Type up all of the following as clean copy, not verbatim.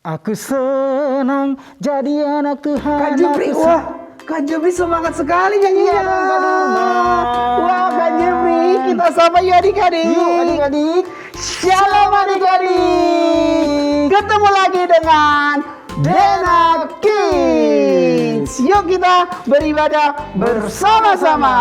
Aku senang jadi anak Tuhan. Kak Jepri, wah, Kak Jepri semangat sekali nyanyinya. Wah, Kak Jepri, kita sapa yuk adik-adik. Yuk adik-adik. Shalom adik-adik. Ketemu lagi dengan Dena Kids. Yuk kita beribadah bersama-sama.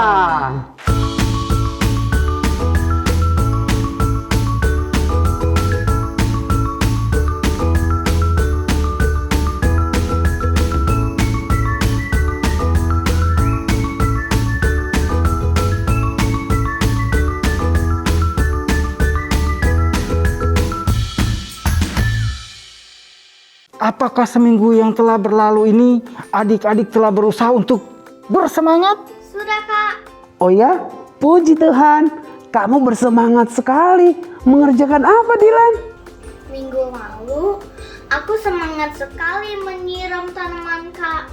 Apakah seminggu yang telah berlalu ini adik-adik telah berusaha untuk bersemangat? Sudah, Kak. Oh ya, puji Tuhan. Kamu bersemangat sekali. Mengerjakan apa, Dilan? Minggu lalu, aku semangat sekali menyiram tanaman, Kak.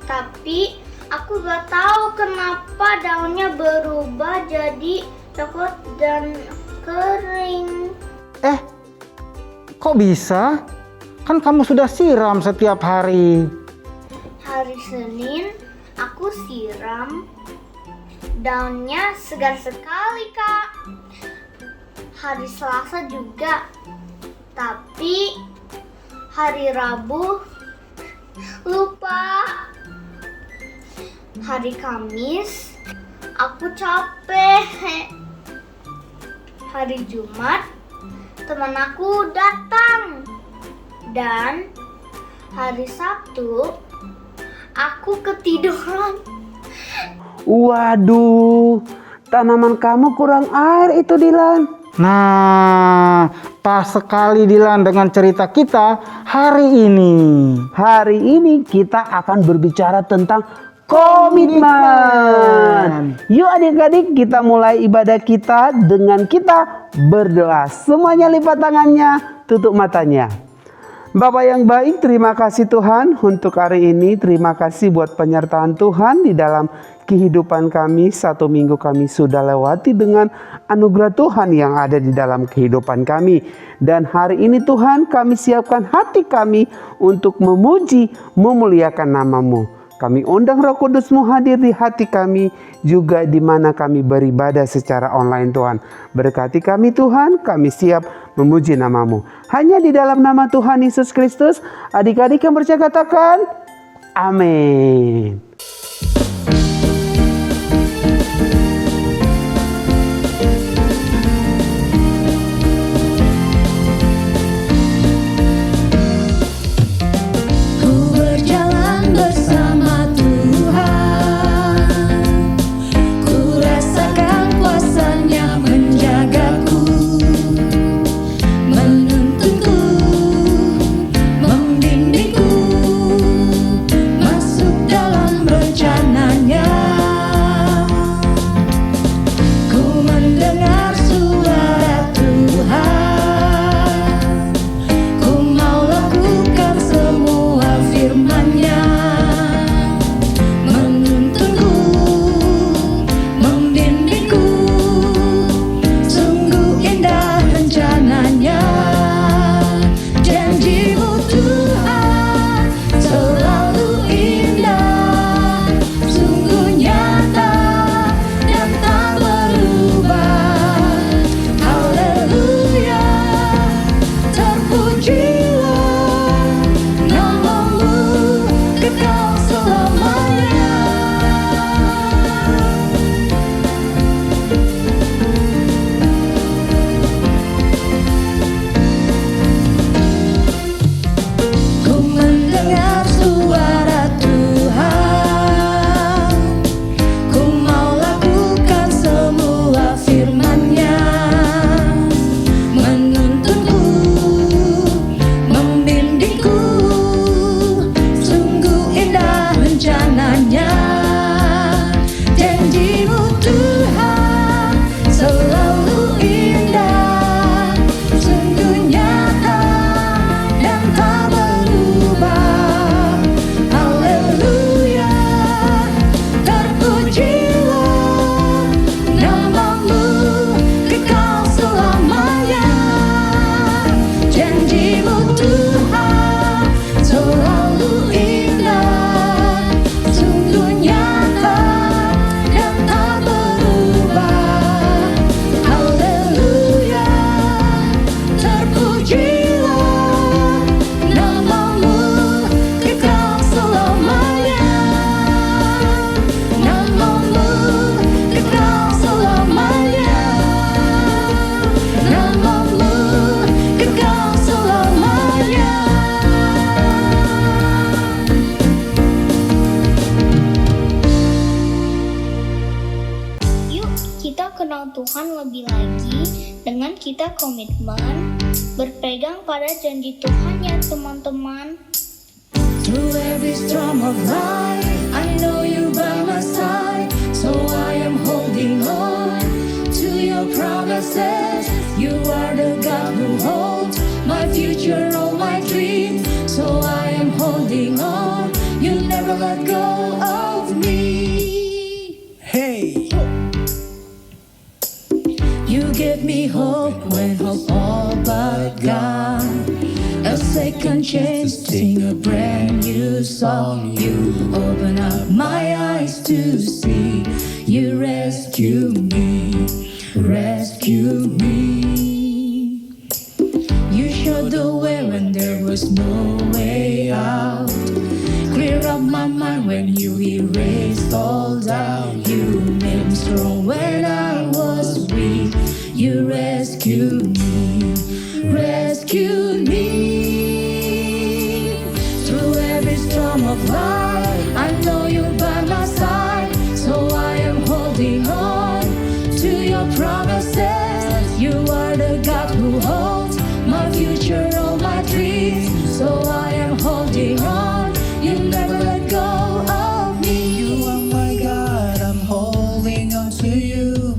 Tapi, aku gak tahu kenapa daunnya berubah jadi coklat dan kering. Kok bisa? Kan kamu sudah siram setiap hari. Hari Senin, aku siram. Daunnya segar sekali, Kak. Hari Selasa juga. Tapi hari Rabu lupa. Hari Kamis aku capek. Hari Jumat teman aku datang. Dan hari Sabtu aku ketiduran. Waduh, tanaman kamu kurang air itu, Dilan. Nah, pas sekali Dilan dengan cerita kita hari ini. Hari ini kita akan berbicara tentang komitmen. Yuk adik-adik, kita mulai ibadah kita dengan kita berdoa. Semuanya lipat tangannya, tutup matanya. Bapak yang baik, terima kasih Tuhan untuk hari ini. Terima kasih buat penyertaan Tuhan di dalam kehidupan kami. Satu minggu kami sudah lewati dengan anugerah Tuhan yang ada di dalam kehidupan kami. Dan hari ini Tuhan, kami siapkan hati kami untuk memuji, memuliakan nama-Mu. Kami undang Roh Kudus-Mu hadir di hati kami, juga di mana kami beribadah secara online Tuhan. Berkati kami Tuhan, kami siap memuji nama-Mu. Hanya di dalam nama Tuhan Yesus Kristus, adik-adik yang percaya katakan, amin. Dalam Tuhan lebih lagi dengan kita komitmen berpegang pada janji Tuhan ya teman-teman. Through every storm of life, I know you're by my side, so I am holding on to your promises. You are the God who holds my future, all my dreams, so I am holding on. You never let go of me. Hey, you give me hope when hope all but gone. A second chance, sing a brand new song. You open up my eyes to see. You rescue me, rescue me. You showed the way when there was no way out. Clear up my mind when you erased all doubt. You made me strong when I was weak. You rescued me, rescued me. Through every storm of life, I know you're by my side, so I am holding on to your promises. You are the God who holds my future, all my dreams, so I am holding on. You never let go of me. You are my God, I'm holding on to you.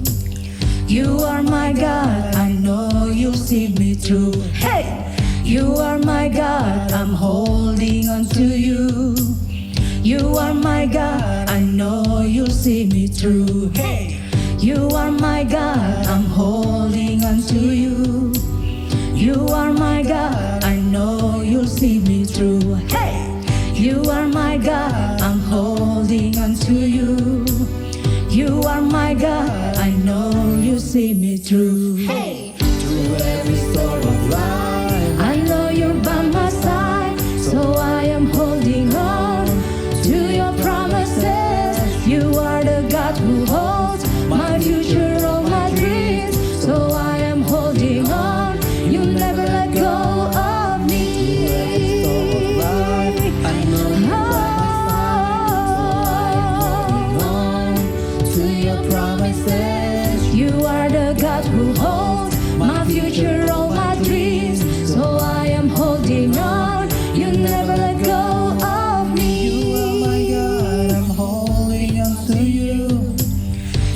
You are my God, I know you'll see me through. Hey! You are my God, I'm holding on to you. You are my God, I know you'll see me through. Hey! You are my God, I'm holding on to you. You are my God, I know you'll see me through. Hey! You are my God, I'm holding on to you. You are my God, I know you see me through. Hey! Through every storm of life, I know you're by my side, so I am holding on to your promises. You are the God who holds my future, all my dreams, so I am holding on. You never let go of me. I know you're promises. You are the God who holds my future, all my dreams, so I am holding on. You never let go of me. You are my God, I'm holding on to you.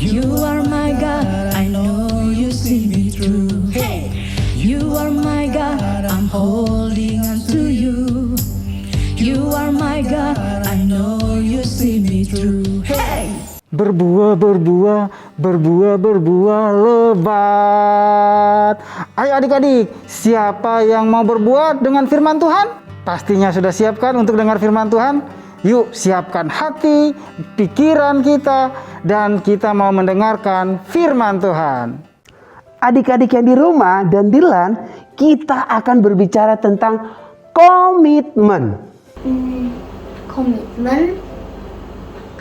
You are my God, I know you see me through. Hey! You are my God, I'm holding on to you. You are my God, I know you see me through. Hey! Berbuah, berbuah, berbuah, berbuah lebat. Ayo adik-adik, siapa yang mau berbuat dengan firman Tuhan? Pastinya sudah siapkan untuk dengar firman Tuhan? Yuk siapkan hati, pikiran kita, dan kita mau mendengarkan firman Tuhan. Adik-adik yang di rumah dan Dilan, kita akan berbicara tentang komitmen. Komitmen?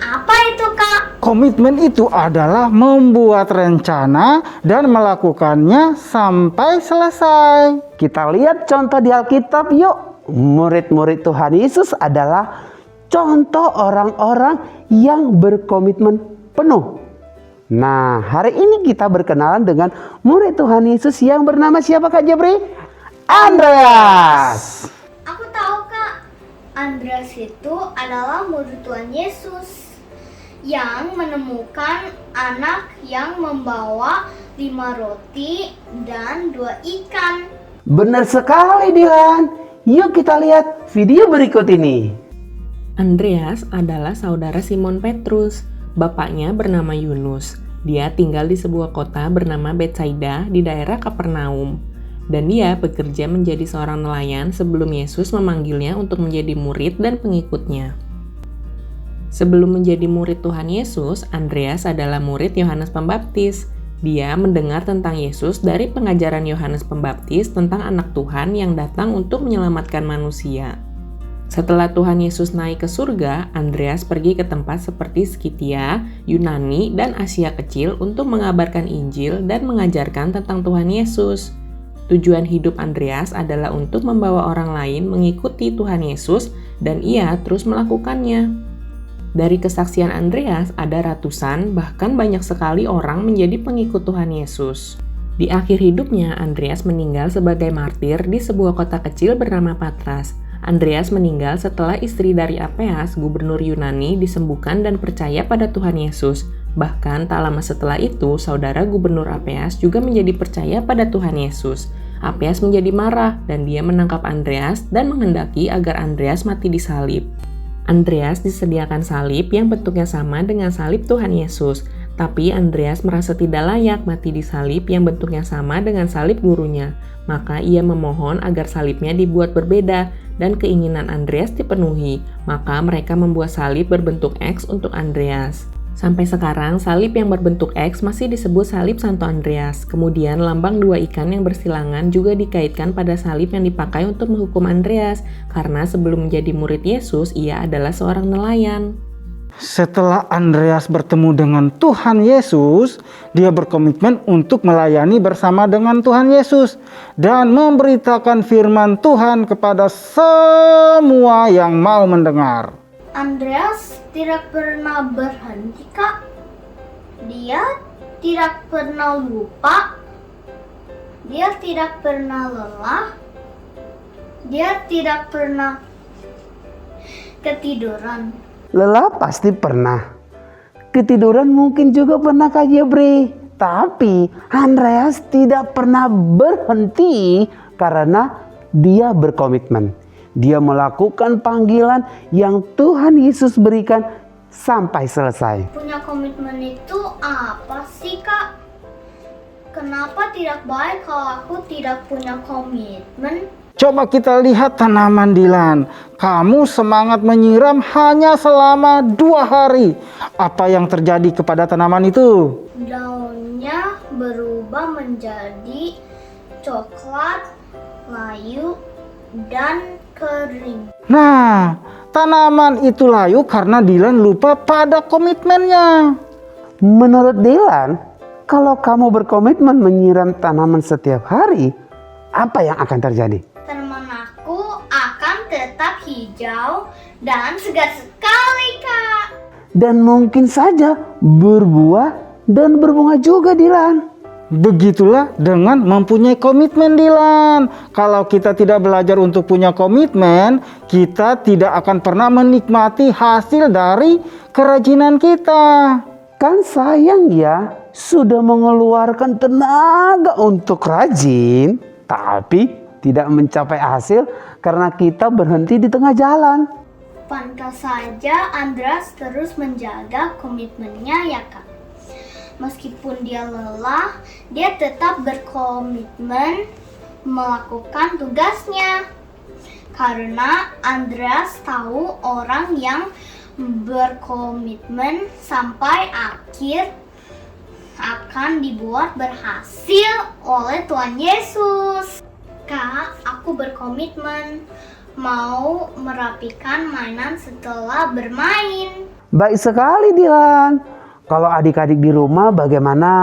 Apa itu, Kak? Komitmen itu adalah membuat rencana dan melakukannya sampai selesai. Kita lihat contoh di Alkitab yuk. Murid-murid Tuhan Yesus adalah contoh orang-orang yang berkomitmen penuh. Nah, hari ini kita berkenalan dengan murid Tuhan Yesus yang bernama siapa, Kak Jabri? Andreas. Aku tahu, Kak. Andreas itu adalah murid Tuhan Yesus yang menemukan anak yang membawa 5 roti dan 2 ikan. Benar sekali, Dilan. Yuk kita lihat video berikut ini. Andreas adalah saudara Simon Petrus. Bapaknya bernama Yunus. Dia tinggal di sebuah kota bernama Betsaida di daerah Kapernaum. Dan dia bekerja menjadi seorang nelayan sebelum Yesus memanggilnya untuk menjadi murid dan pengikutnya. Sebelum menjadi murid Tuhan Yesus, Andreas adalah murid Yohanes Pembaptis. Dia mendengar tentang Yesus dari pengajaran Yohanes Pembaptis tentang anak Tuhan yang datang untuk menyelamatkan manusia. Setelah Tuhan Yesus naik ke surga, Andreas pergi ke tempat seperti Skitia, Yunani, dan Asia Kecil untuk mengabarkan Injil dan mengajarkan tentang Tuhan Yesus. Tujuan hidup Andreas adalah untuk membawa orang lain mengikuti Tuhan Yesus dan ia terus melakukannya. Dari kesaksian Andreas, ada ratusan, bahkan banyak sekali orang menjadi pengikut Tuhan Yesus. Di akhir hidupnya, Andreas meninggal sebagai martir di sebuah kota kecil bernama Patras. Andreas meninggal setelah istri dari Apeas, gubernur Yunani, disembuhkan dan percaya pada Tuhan Yesus. Bahkan tak lama setelah itu, saudara gubernur Apeas juga menjadi percaya pada Tuhan Yesus. Apeas menjadi marah dan dia menangkap Andreas dan menghendaki agar Andreas mati disalib. Andreas disediakan salib yang bentuknya sama dengan salib Tuhan Yesus, tapi Andreas merasa tidak layak mati di salib yang bentuknya sama dengan salib gurunya. Maka ia memohon agar salibnya dibuat berbeda dan keinginan Andreas dipenuhi. Maka mereka membuat salib berbentuk X untuk Andreas. Sampai sekarang, salib yang berbentuk X masih disebut salib Santo Andreas. Kemudian, lambang dua ikan yang bersilangan juga dikaitkan pada salib yang dipakai untuk menghukum Andreas, karena sebelum menjadi murid Yesus, ia adalah seorang nelayan. Setelah Andreas bertemu dengan Tuhan Yesus, dia berkomitmen untuk melayani bersama dengan Tuhan Yesus dan memberitakan firman Tuhan kepada semua yang mau mendengar. Andreas tidak pernah berhenti, Kak. Dia tidak pernah lupa. Dia tidak pernah lelah. Dia tidak pernah ketiduran. Lelah pasti pernah. Ketiduran mungkin juga pernah Kak Jebri. Tapi Andreas tidak pernah berhenti karena dia berkomitmen. Dia melakukan panggilan yang Tuhan Yesus berikan sampai selesai. Punya komitmen itu apa sih, Kak? Kenapa tidak baik kalau aku tidak punya komitmen? Coba kita lihat tanaman Dilan. Kamu semangat menyiram hanya selama 2 hari. Apa yang terjadi kepada tanaman itu? Daunnya berubah menjadi coklat, layu, dan kering. Nah, tanaman itu layu karena Dilan lupa pada komitmennya. Menurut Dilan, kalau kamu berkomitmen menyiram tanaman setiap hari, apa yang akan terjadi? Tanaman aku akan tetap hijau dan segar sekali, Kak. Dan mungkin saja berbuah dan berbunga juga, Dilan. Begitulah dengan mempunyai komitmen, Dilan. Kalau kita tidak belajar untuk punya komitmen, kita tidak akan pernah menikmati hasil dari kerajinan kita. Kan sayang ya, sudah mengeluarkan tenaga untuk rajin, tapi tidak mencapai hasil karena kita berhenti di tengah jalan. Pantas saja Andreas terus menjaga komitmennya, ya, Kak. Meskipun dia lelah, dia tetap berkomitmen melakukan tugasnya. Karena Andreas tahu orang yang berkomitmen sampai akhir akan dibuat berhasil oleh Tuhan Yesus. Kak, aku berkomitmen mau merapikan mainan setelah bermain. Baik sekali, Dilan. Kalau adik-adik di rumah bagaimana?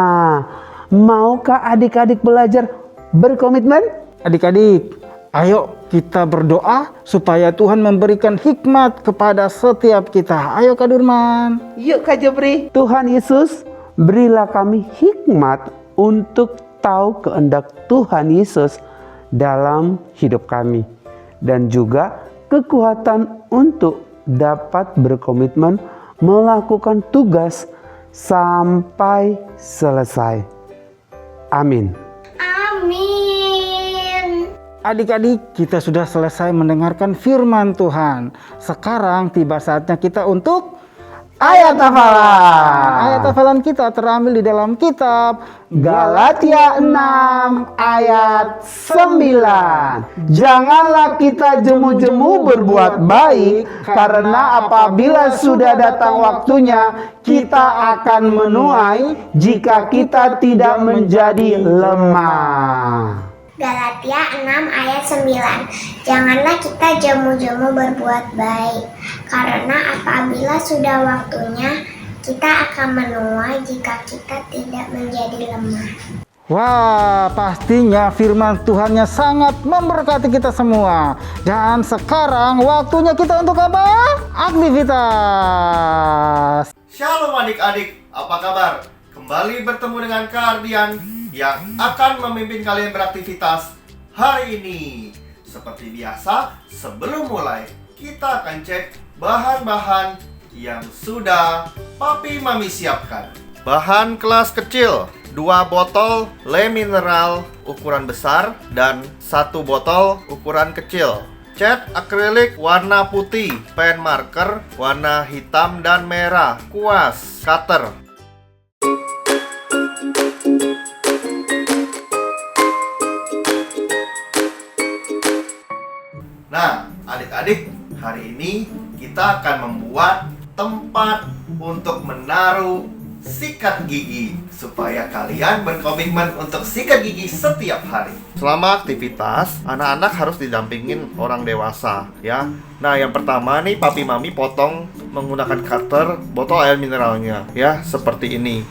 Maukah adik-adik belajar berkomitmen? Adik-adik, ayo kita berdoa supaya Tuhan memberikan hikmat kepada setiap kita. Ayo Kak Durman. Yuk Kak Jebri. Tuhan Yesus, berilah kami hikmat untuk tahu kehendak Tuhan Yesus dalam hidup kami. Dan juga kekuatan untuk dapat berkomitmen melakukan tugas sampai selesai. Amin. Amin. Adik-adik, kita sudah selesai mendengarkan firman Tuhan. Sekarang tiba saatnya kita untuk Ayat hafalan. Ayat hafalan kita terambil di dalam kitab Galatia 6 ayat 9. Janganlah kita jemu-jemu berbuat baik, karena apabila sudah datang waktunya, kita akan menuai jika kita tidak menjadi lemah. Galatia 6 ayat 9. Janganlah kita jemu-jemu berbuat baik, karena apabila sudah waktunya, kita akan menuai jika kita tidak menjadi lemah. Wah, pastinya firman Tuhannya sangat memberkati kita semua. Dan sekarang waktunya kita untuk apa? Aktivitas. Shalom adik-adik, apa kabar? Kembali bertemu dengan Kak Ardian yang akan memimpin kalian beraktivitas hari ini. Seperti biasa, sebelum mulai, kita akan cek bahan-bahan yang sudah Papi Mami siapkan. Bahan kelas kecil, 2 botol le mineral ukuran besar dan 1 botol ukuran kecil. Cat akrilik warna putih, pen marker warna hitam dan merah, kuas, cutter. Nah, adik-adik, hari ini kita akan membuat tempat untuk menaruh sikat gigi supaya kalian berkomitmen untuk sikat gigi setiap hari. Selama aktivitas, anak-anak harus didampingin orang dewasa ya. Nah, yang pertama nih Papi Mami potong menggunakan cutter botol air mineralnya ya, seperti ini.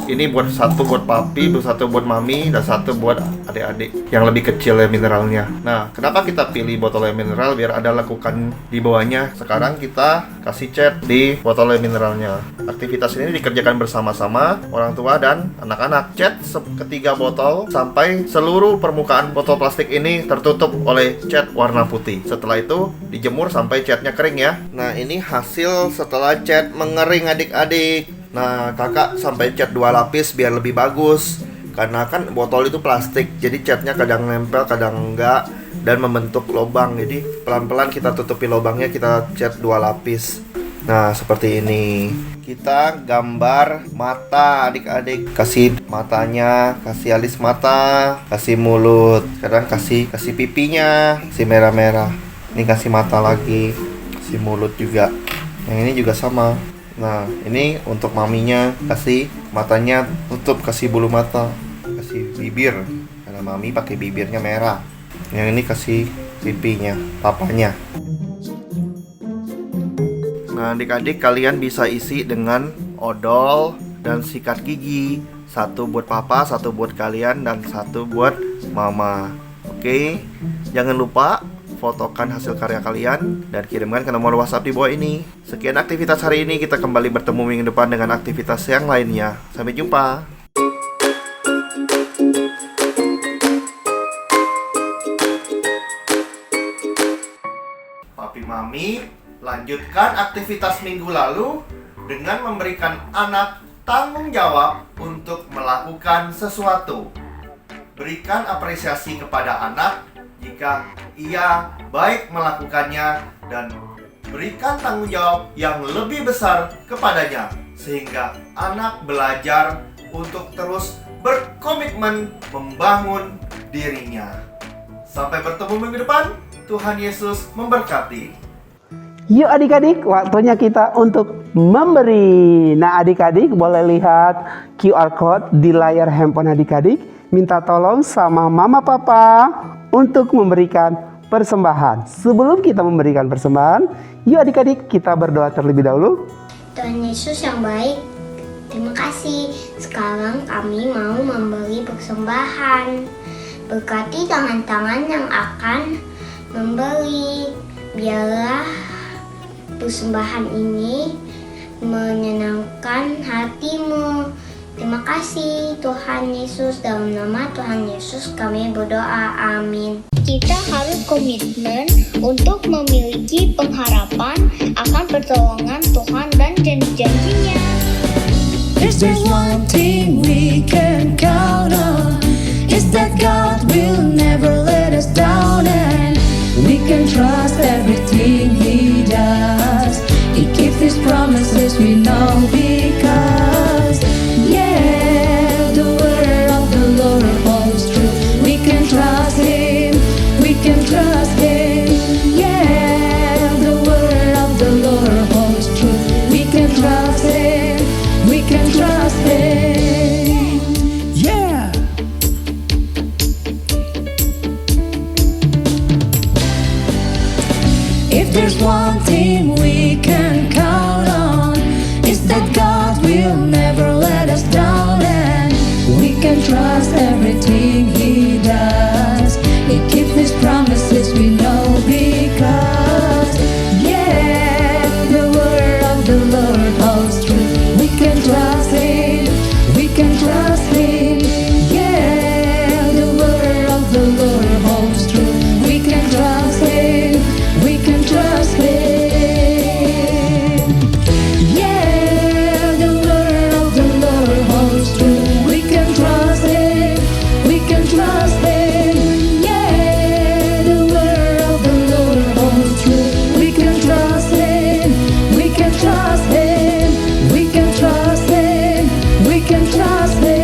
Ini buat satu buat Papi, satu buat Mami, dan satu buat adik-adik yang lebih kecil air mineralnya. Nah, kenapa kita pilih botol air mineral? Biar ada lekukan di bawahnya. Sekarang kita kasih cat di botol air mineralnya. Aktivitas ini dikerjakan bersama-sama orang tua dan anak-anak. Cat ketiga botol sampai seluruh permukaan botol plastik ini tertutup oleh cat warna putih. Setelah itu dijemur sampai catnya kering ya. Nah, ini hasil setelah cat mengering adik-adik. Nah, kakak sampai cat 2 lapis biar lebih bagus. Karena kan botol itu plastik, jadi catnya kadang nempel, kadang enggak, dan membentuk lubang. Jadi pelan-pelan kita tutupi lubangnya, kita cat 2 lapis. Nah, seperti ini. Kita gambar mata adik-adik. Kasih matanya, kasih alis mata, kasih mulut. Sekarang kasih pipinya, kasih merah-merah. Ini kasih mata lagi, kasih mulut juga. Yang ini juga sama. Nah, ini untuk maminya, kasih matanya tutup, kasih bulu mata, kasih bibir. Karena mami pakai bibirnya merah. Yang ini kasih pipinya, papanya. Nah, adik-adik kalian bisa isi dengan odol dan sikat gigi. 1 buat papa, 1 buat kalian, dan 1 buat mama. Oke, jangan lupa fotokan hasil karya kalian dan kirimkan ke nomor WhatsApp di bawah ini. Sekian aktivitas hari ini, kita kembali bertemu minggu depan dengan aktivitas yang lainnya. Sampai jumpa. Papi Mami lanjutkan aktivitas minggu lalu dengan memberikan anak tanggung jawab untuk melakukan sesuatu. Berikan apresiasi kepada anak jika ia baik melakukannya dan berikan tanggung jawab yang lebih besar kepadanya sehingga anak belajar untuk terus berkomitmen membangun dirinya. Sampai bertemu minggu depan. Tuhan Yesus memberkati. Yuk adik-adik, waktunya kita untuk memberi. Nah, adik-adik boleh lihat QR code di layar handphone adik-adik. Minta tolong sama mama papa untuk memberikan persembahan. Sebelum kita memberikan persembahan, yuk adik-adik kita berdoa terlebih dahulu. Tuhan Yesus yang baik, terima kasih. Sekarang kami mau memberi persembahan. Berkati tangan-tangan yang akan memberi. Biarlah persembahan ini menyenangkan hatimu. Terima kasih Tuhan Yesus, dalam nama Tuhan Yesus kami berdoa, amin. Kita harus komitmen untuk memiliki pengharapan akan pertolongan Tuhan dan janji-janjinya. If there's one thing we can count on, it's that God will never let us down, and we can trust everything He does. He keeps His promises, we know, because the word of the Lord holds true. We can trust Him, we can trust Him. The word of the Lord holds true. We can trust Him, we can trust Him. Yeah. If there's one thing we can count on, it's that God will never let us down, and we can trust trust everything He does. He keeps His promises, we know, because yeah, the word of the Lord holds true. We can trust Him, we can trust Him. Yeah, the word of the Lord holds true. We can trust Him, we can trust Him. Yeah, the word of the Lord holds true. We can trust Him, we can trust Him. Yeah, the word of the Lord holds true. We can trust Him, we can trust Him, we can trust Him, we can trust Him.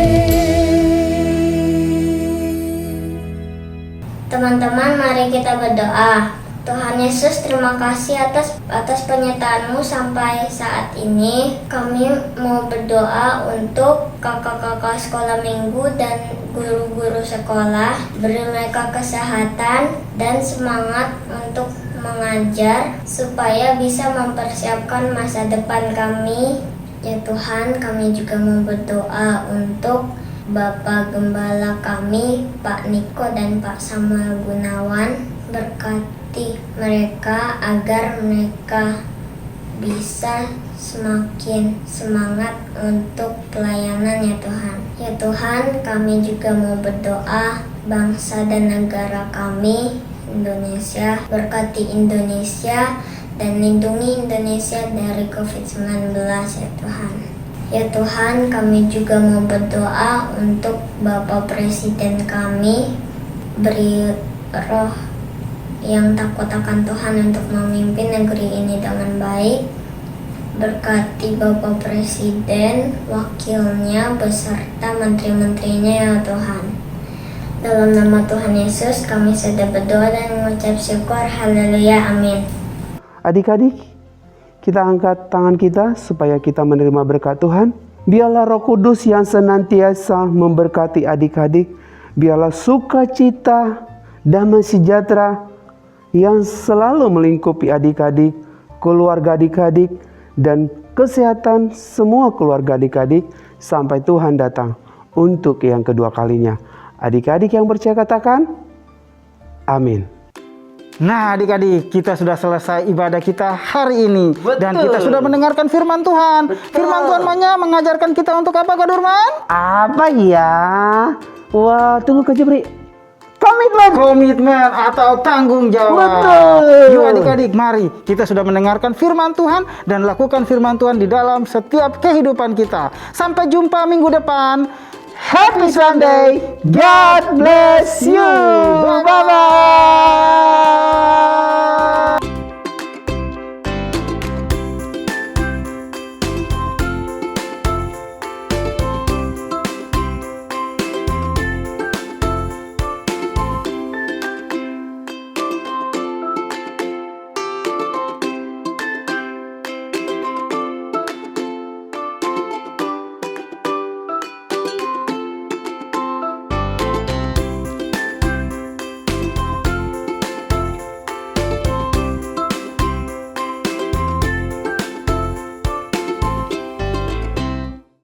Teman-teman, mari kita berdoa. Tuhan Yesus, terima kasih atas penyertaan-Mu sampai saat ini. Kami mau berdoa untuk kakak-kakak sekolah minggu dan guru-guru sekolah. Beri mereka kesehatan dan semangat untuk mengajar supaya bisa mempersiapkan masa depan kami. Ya Tuhan, kami juga mau berdoa untuk Bapak Gembala kami, Pak Niko dan Pak Samuel Gunawan. Berkati mereka agar mereka bisa semakin semangat untuk pelayanan ya Tuhan. Ya Tuhan, kami juga mau berdoa bangsa dan negara kami, Indonesia. Berkati Indonesia dan lindungi Indonesia dari COVID-19 ya Tuhan. Ya Tuhan, kami juga mau berdoa untuk Bapak Presiden kami, beri roh yang takut akan Tuhan untuk memimpin negeri ini dengan baik. Berkati Bapak Presiden, wakilnya, beserta menteri-menterinya ya Tuhan. Dalam nama Tuhan Yesus kami sudah berdoa dan mengucap syukur. Haleluya, amin. Adik-adik, kita angkat tangan kita supaya kita menerima berkat Tuhan. Biarlah Roh Kudus yang senantiasa memberkati adik-adik. Biarlah sukacita, damai sejahtera yang selalu melingkupi adik-adik, keluarga adik-adik, dan kesehatan semua keluarga adik-adik sampai Tuhan datang untuk yang kedua kalinya. Adik-adik yang percaya katakan, amin. Nah adik-adik, kita sudah selesai ibadah kita hari ini. Dan kita sudah mendengarkan firman Tuhan. Firman Tuhan mengajarkan kita untuk apa, Kak Durman? Apa ya? Wah, tunggu Kak Jepri. Komitmen atau tanggung jawab. Betul. Yuk adik-adik, mari kita sudah mendengarkan firman Tuhan dan lakukan firman Tuhan di dalam setiap kehidupan kita. Sampai jumpa minggu depan. Happy Sunday. God bless you. Bye-bye.